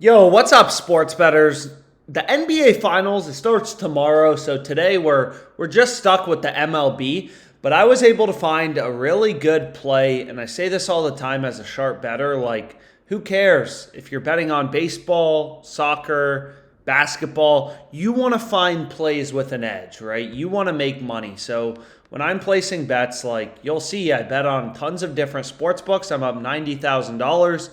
Yo, what's up, sports bettors? The NBA Finals, it starts tomorrow, so today we're just stuck with the MLB. But I was able to find a really good play, and I say this all the time as a sharp bettor. Like, who cares if you're betting on baseball, soccer, basketball? You want to find plays with an edge, right? You want to make money. So when I'm placing bets, like you'll see, I bet on tons of different sports books. I'm up $90,000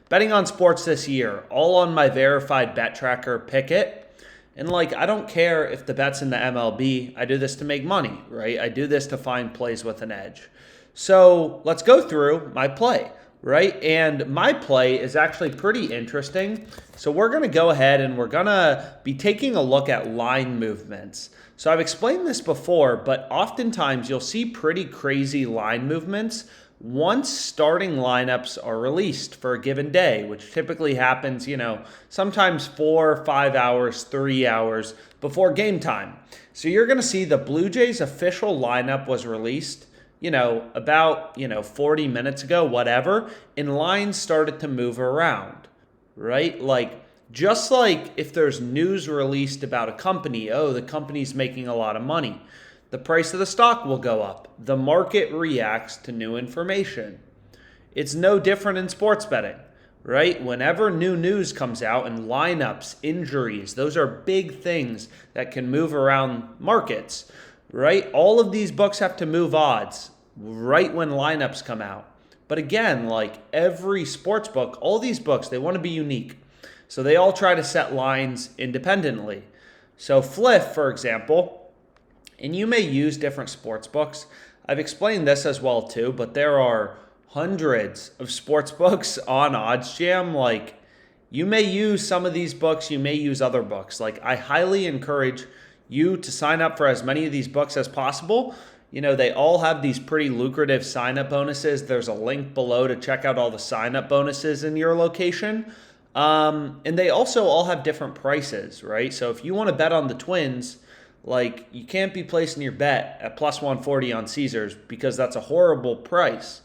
betting on sports this year, all on my verified bet tracker Pickett. And like, I don't care if the bet's in the MLB. I do this to make money, right? I do this to find plays with an edge. So let's go through my play, right? And my play is actually pretty interesting. So we're going to go ahead and we're going to be taking a look at line movements. So I've explained this before, but oftentimes you'll see pretty crazy line movements once starting lineups are released for a given day, which typically happens, sometimes 4 or 5 hours, 3 hours before game time. So you're going to see the Blue Jays official lineup was released, about, 40 minutes ago, whatever, and lines started to move around, right? Just like if there's news released about a company, oh, the company's making a lot of money, the price of the stock will go up. The market reacts to new information. It's no different in sports betting, right? Whenever new news comes out and lineups, injuries, those are big things that can move around markets, right? All of these books have to move odds right when lineups come out. But again, like every sports book, all these books, they want to be unique. So they all try to set lines independently. So Fliff, for example, and you may use different sports books. I've explained this as well too, but there are hundreds of sports books on OddsJam. Like, you may use some of these books, you may use other books. Like, I highly encourage you to sign up for as many of these books as possible. They all have these pretty lucrative sign-up bonuses. There's a link below to check out all the sign-up bonuses in your location. And they also all have different prices, right? So if you want to bet on the Twins, like, you can't be placing your bet at plus 140 on Caesars because that's a horrible price.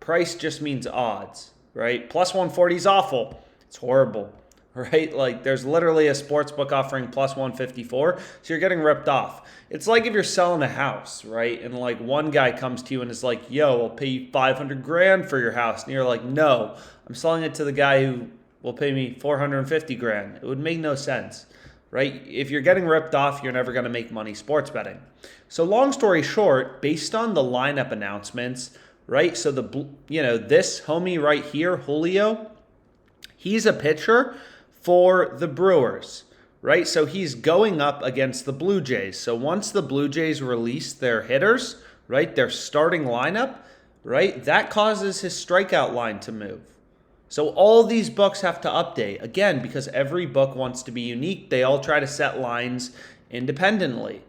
Price just means odds, right? Plus 140 is awful. It's horrible, right? Like, there's literally a sports book offering plus 154, so you're getting ripped off. It's like if you're selling a house, right? And like one guy comes to you and is like, yo, I'll pay you 500 grand for your house. And you're like, no, I'm selling it to the guy who will pay me 450 grand. It would make no sense. Right? If you're getting ripped off, you're never going to make money sports betting. So long story short, based on the lineup announcements, right? So this homie right here, Julio, he's a pitcher for the Brewers, right? So he's going up against the Blue Jays. So once the Blue Jays release their hitters, right, their starting lineup, right, that causes his strikeout line to move. So all these books have to update, again, because every book wants to be unique. They all try to set lines independently.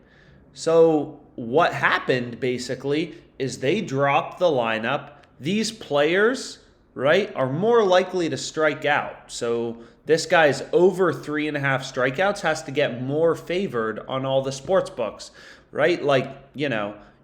So what happened, basically, is they dropped the lineup. These players, right, are more likely to strike out. So this guy's over 3.5 strikeouts has to get more favored on all the sports books, right?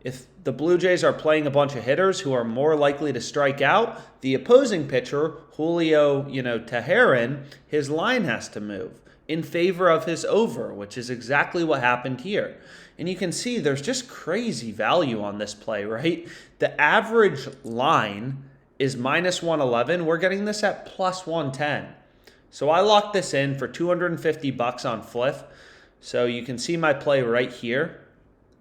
If the Blue Jays are playing a bunch of hitters who are more likely to strike out, the opposing pitcher, Julio, Teheran, his line has to move in favor of his over, which is exactly what happened here. And you can see there's just crazy value on this play, right? The average line is minus 111. We're getting this at plus 110. So I locked this in for $250 on Fliff. So you can see my play right here.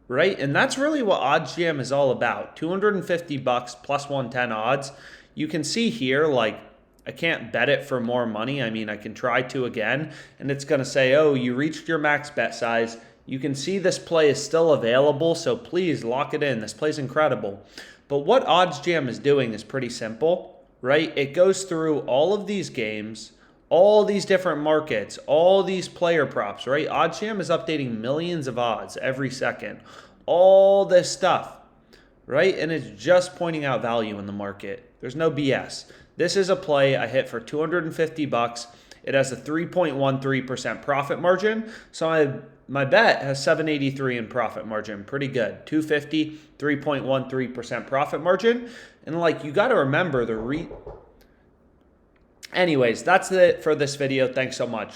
Right? And that's really what OddsJam is all about. $250 plus 110 odds. You can see here, like, I can't bet it for more money. I mean, I can try to again, and it's going to say, oh, you reached your max bet size. You can see this play is still available, so please lock it in. This play's incredible. But what OddsJam is doing is pretty simple, right? It goes through all of these games, all these different markets, all these player props, right? OddsJam is updating millions of odds every second. All this stuff, right? And it's just pointing out value in the market. There's no BS. This is a play I hit for $250. It has a 3.13% profit margin. So my bet has 783 in profit margin. Pretty good. 250, 3.13% profit margin. And like, you got to remember Anyways, that's it for this video. Thanks so much.